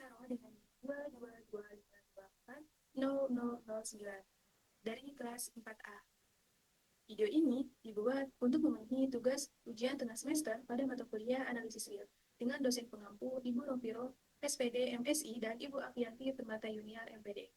sama dengan 222580009 dari kelas 4A. Video ini dibuat untuk memenuhi tugas ujian tengah semester pada mata kuliah analisis real dengan dosen pengampu Ibu Rompiro, SPD MSI, dan Ibu Afianti Permata Yuniar MPD.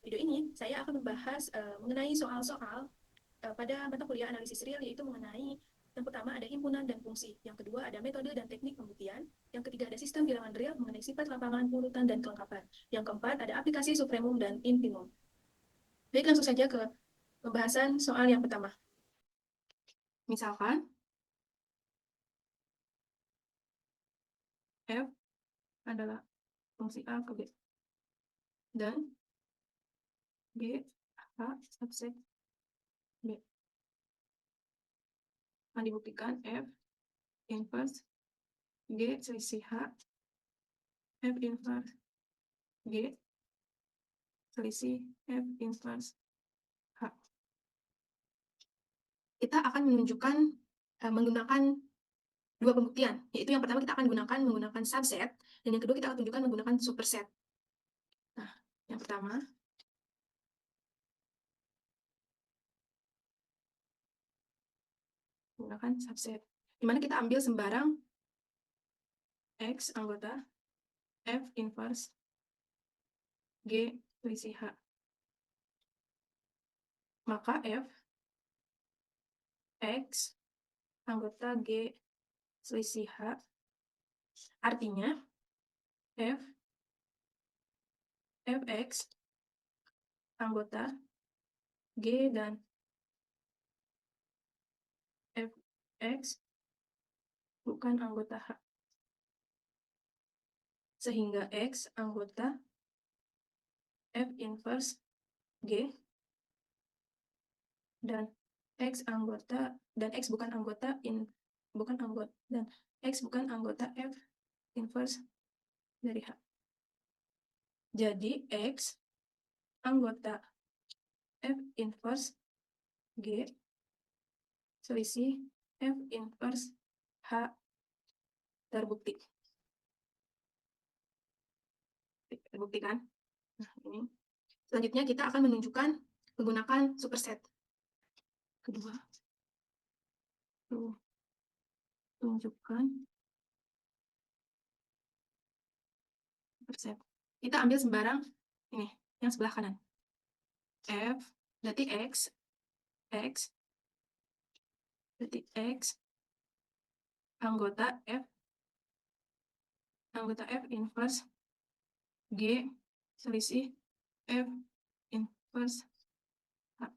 Video ini saya akan membahas mengenai soal-soal pada mata kuliah analisis real, yaitu mengenai yang pertama ada himpunan dan fungsi, yang kedua ada metode dan teknik pembuktian, yang ketiga ada sistem bilangan real mengenai sifat lapangan, urutan, dan kelengkapan, yang keempat ada aplikasi supremum dan infimum. Baik, langsung saja ke pembahasan soal yang pertama. Misalkan F adalah fungsi A ke B dan G H subset B. Akan dibuktikan F inverse G selisih H, F inverse G selisih F inverse H. Kita akan menunjukkan menggunakan dua pembuktian, yaitu yang pertama kita akan menggunakan subset, dan yang kedua kita akan tunjukkan menggunakan superset. Nah, yang pertama menggunakan subset, di mana kita ambil sembarang X anggota F inverse G selisih H. Maka F X anggota G selisih H artinya Fx anggota G dan Fx bukan anggota H. Sehingga X anggota F inverse G dan X anggota dan X bukan anggota dan X bukan anggota F inverse dari H. Jadi X anggota F inverse G selisih F inverse H terbukti. Terbuktikan. Nah, ini. Selanjutnya kita akan menunjukkan menggunakan superset. Kedua, tunjukkan superset. Kita ambil sembarang ini, yang sebelah kanan. F, berarti X berarti X anggota F inverse G selisih F inverse H.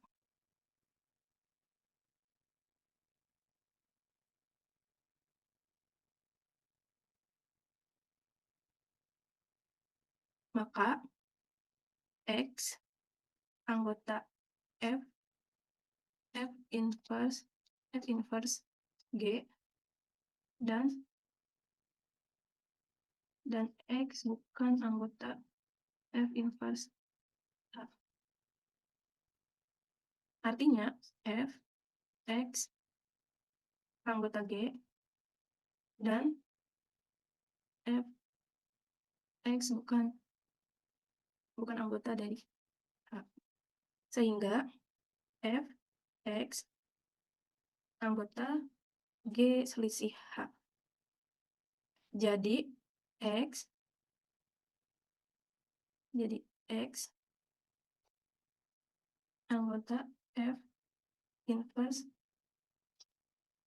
Maka X anggota F inverse G dan X bukan anggota F inverse H. Artinya F X anggota G dan F X bukan anggota dari H. Sehingga F X anggota G selisih H. Jadi X anggota F inverse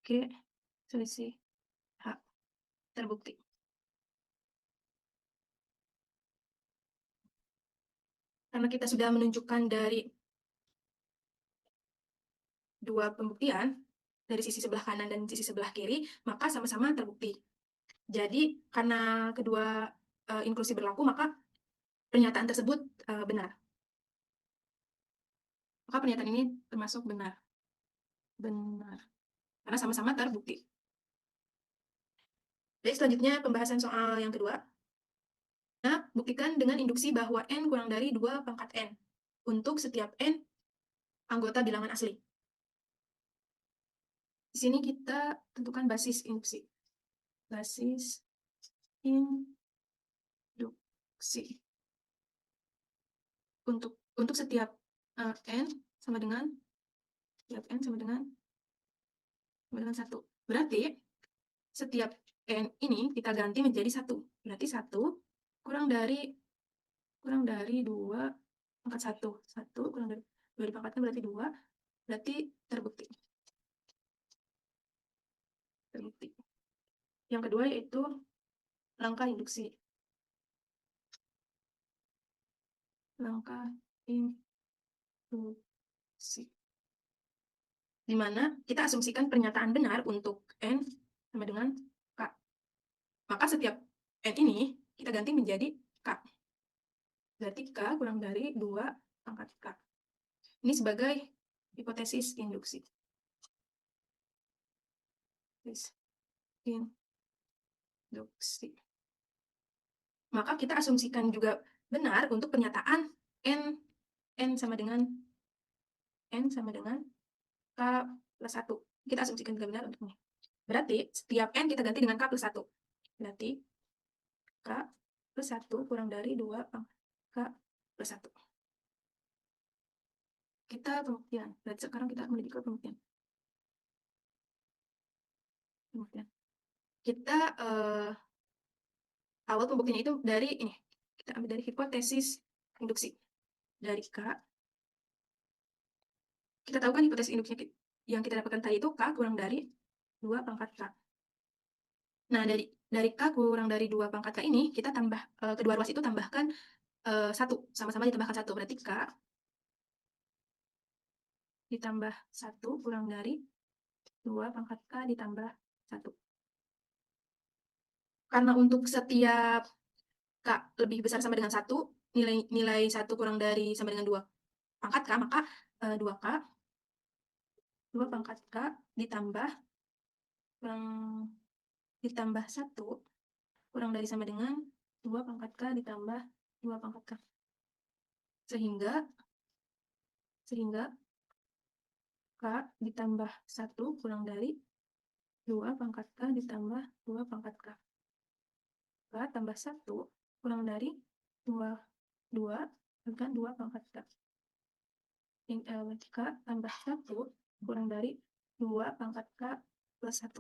G selisih H terbukti. Karena kita sudah menunjukkan dari dua pembuktian, dari sisi sebelah kanan dan sisi sebelah kiri, maka sama-sama terbukti. Jadi karena kedua inklusi berlaku, maka pernyataan tersebut benar. Maka pernyataan ini termasuk benar. Karena sama-sama terbukti. Jadi selanjutnya pembahasan soal yang kedua. Nah, buktikan dengan induksi bahwa N kurang dari 2 pangkat N untuk setiap N anggota bilangan asli. Di sini kita tentukan basis induksi. Basis induksi. induksi. Untuk setiap n sama dengan satu. Berarti setiap n ini kita ganti menjadi 1. Berarti 1 kurang dari 2 pangkat 1. 1 kurang dari 2 dipangkatkan berarti 2. Berarti terbukti. Yang kedua yaitu langkah induksi. Di mana kita asumsikan pernyataan benar untuk n sama dengan k. Maka setiap n ini kita ganti menjadi k. Berarti k kurang dari 2 pangkat k. Ini sebagai hipotesis induksi. Maka kita asumsikan juga benar untuk pernyataan n sama dengan k plus 1. Kita asumsikan juga benar untuk ini. Berarti setiap n kita ganti dengan k plus 1. Berarti k plus 1 kurang dari 2 pangkat k plus 1. Kita pembuktian. Berarti sekarang kita menuju ke pembuktian. Kita awal pembuktiannya itu dari ini. Kita ambil dari hipotesis induksi. Dari k. Kita tahu kan hipotesis induksi yang kita dapatkan tadi itu k kurang dari 2 pangkat k. Nah, dari k kurang dari 2 pangkat k ini, kita tambah, kedua ruas itu tambahkan 1. Sama-sama ditambahkan 1. Berarti k ditambah 1 kurang dari 2 pangkat k ditambah 1. Karena untuk setiap k lebih besar sama dengan 1, nilai 1 kurang dari sama dengan 2 pangkat k, maka 2k 2 pangkat k ditambah 1 kurang dari sama dengan 2 pangkat k ditambah 2 pangkat k. Sehingga k ditambah 1 kurang dari 2 pangkat k ditambah 2 pangkat k. K tambah 1 kurang dari 2 dengan 2 pangkat k. K tambah 1 kurang dari 2 pangkat k plus 1.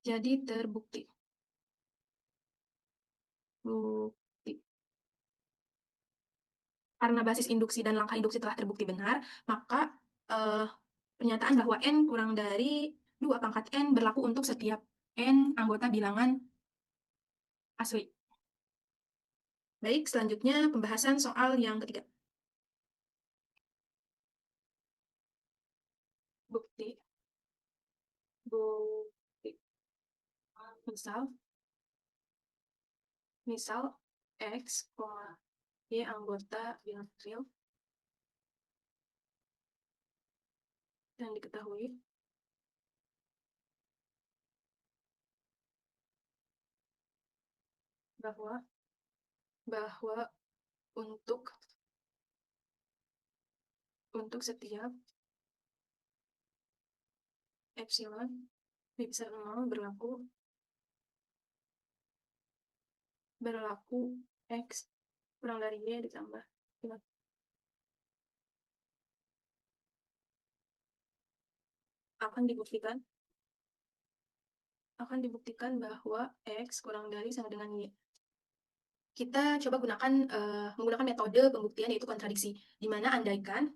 Jadi terbukti. Karena basis induksi dan langkah induksi telah terbukti benar, maka pernyataan bahwa n kurang dari 2 pangkat n berlaku untuk setiap n anggota bilangan asli. Baik, selanjutnya pembahasan soal yang ketiga. Bukti. Misal X, Y anggota bilangan real dan diketahui bahwa untuk setiap epsilon lebih besar 0 berlaku X kurang dari Y ditambah 5. Akan dibuktikan bahwa X kurang dari sama dengan Y. Kita coba menggunakan metode pembuktian yaitu kontradiksi, di mana andaikan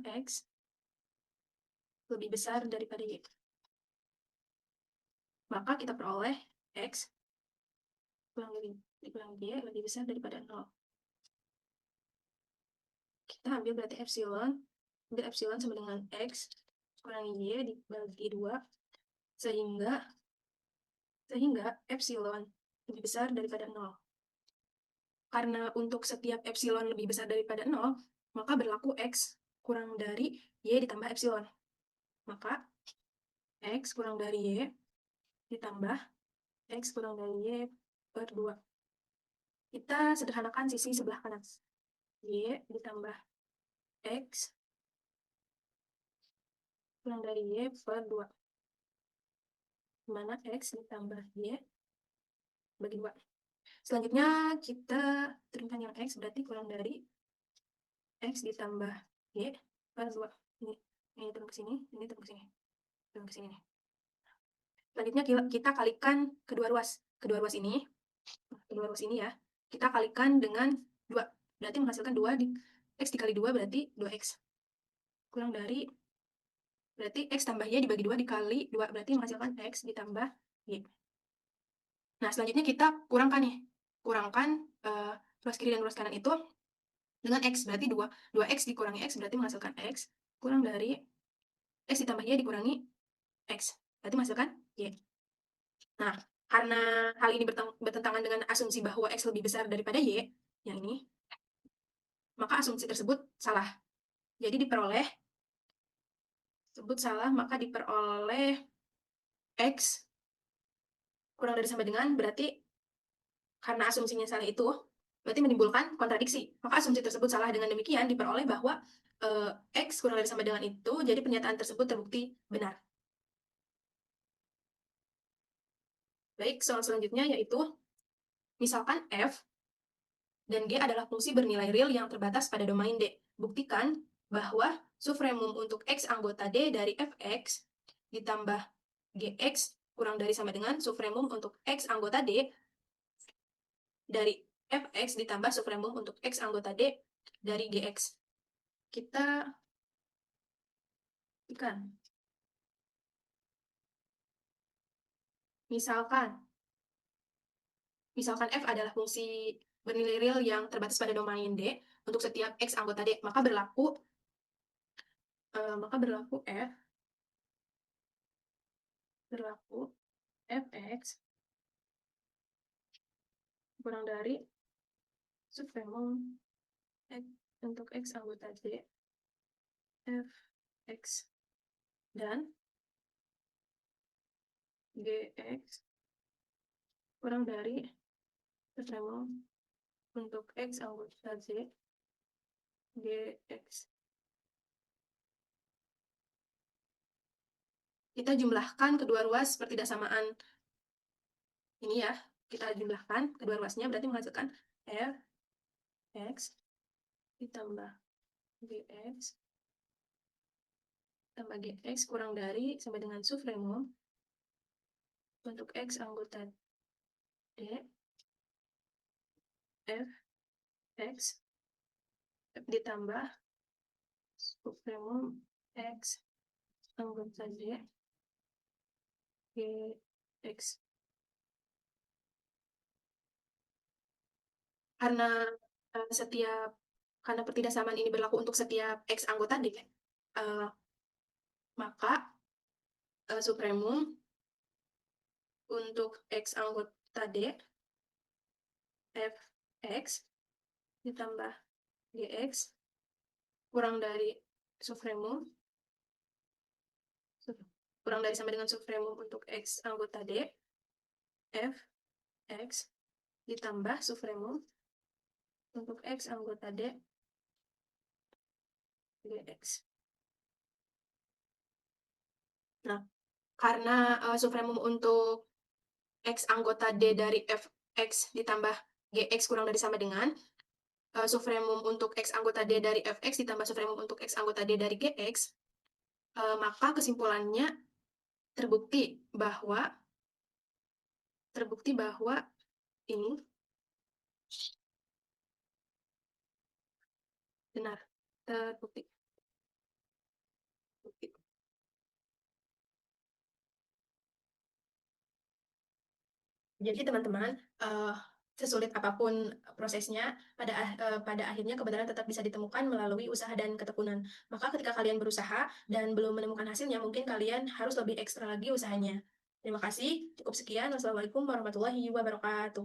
X lebih besar daripada Y, maka kita peroleh X kurang Y lebih besar daripada 0. Kita ambil berarti epsilon sama dengan X kurang Y dibagi 2, sehingga epsilon lebih besar daripada 0. Karena untuk setiap epsilon lebih besar daripada 0, maka berlaku X kurang dari Y ditambah epsilon. Maka X kurang dari Y ditambah X kurang dari Y per 2. Kita sederhanakan sisi sebelah kanan. Y ditambah X kurang dari Y per 2. Dimana X ditambah Y bagi 2. Selanjutnya kita turunkan yang X, berarti kurang dari X ditambah Y per 2. Ini turun ke sini, ini turun ke sini. Turun ke sini nih. Selanjutnya kita kalikan kedua ruas. Kedua ruas ini ya, kita kalikan dengan 2. Berarti menghasilkan 2 X dikali 2 berarti 2X. Kurang dari, berarti X tambah Y dibagi 2 dikali 2, berarti menghasilkan X ditambah Y. Nah, selanjutnya kita kurangkan nih. Kurangkan ruas kiri dan ruas kanan itu dengan X, berarti 2X dikurangi X berarti menghasilkan X, kurang dari X ditambah Y dikurangi X, berarti menghasilkan Y. Nah, karena hal ini bertentangan dengan asumsi bahwa X lebih besar daripada Y, yang ini, maka asumsi tersebut salah. Jadi maka diperoleh X kurang dari sama dengan, berarti karena asumsinya salah itu, berarti menimbulkan kontradiksi. Maka asumsi tersebut salah, dengan demikian diperoleh bahwa X kurang dari sama dengan itu, jadi pernyataan tersebut terbukti benar. Baik, soal selanjutnya yaitu, misalkan F dan G adalah fungsi bernilai real yang terbatas pada domain D. Buktikan bahwa sufremum untuk X anggota D dari Fx ditambah Gx kurang dari sama dengan sufremum untuk X anggota D dari Fx ditambah sufremum untuk X anggota D dari Gx. Kita buktikan. Misalkan F adalah fungsi bernilai real yang terbatas pada domain D untuk setiap X anggota D, maka berlaku Fx kurang dari sufremum untuk X anggota D Fx dan Gx kurang dari sufremum untuk X anggota D Gx. Kita jumlahkan kedua ruas pertidaksamaan ini ya. Kita jumlahkan kedua ruasnya, berarti menghasilkan Fx ditambah Gx tambah Gx kurang dari sama dengan sufremum untuk X anggota D Fx ditambah sufremum X anggota D Gx. Karena karena pertidaksamaan ini berlaku untuk setiap X anggota D, maka sufremum untuk X anggota D Fx ditambah Gx kurang dari sama dengan sufremum untuk X anggota D Fx ditambah sufremum untuk X anggota D Gx. Nah, karena sufremum untuk X anggota D dari Fx ditambah Gx kurang dari sama dengan sufremum untuk X anggota D dari Fx ditambah sufremum untuk X anggota D dari Gx, maka kesimpulannya terbukti bahwa ini benar, terbukti. Jadi teman-teman, sesulit apapun prosesnya, pada akhirnya kebenaran tetap bisa ditemukan melalui usaha dan ketekunan. Maka ketika kalian berusaha dan belum menemukan hasilnya, mungkin kalian harus lebih ekstra lagi usahanya. Terima kasih, cukup sekian. Wassalamualaikum warahmatullahi wabarakatuh.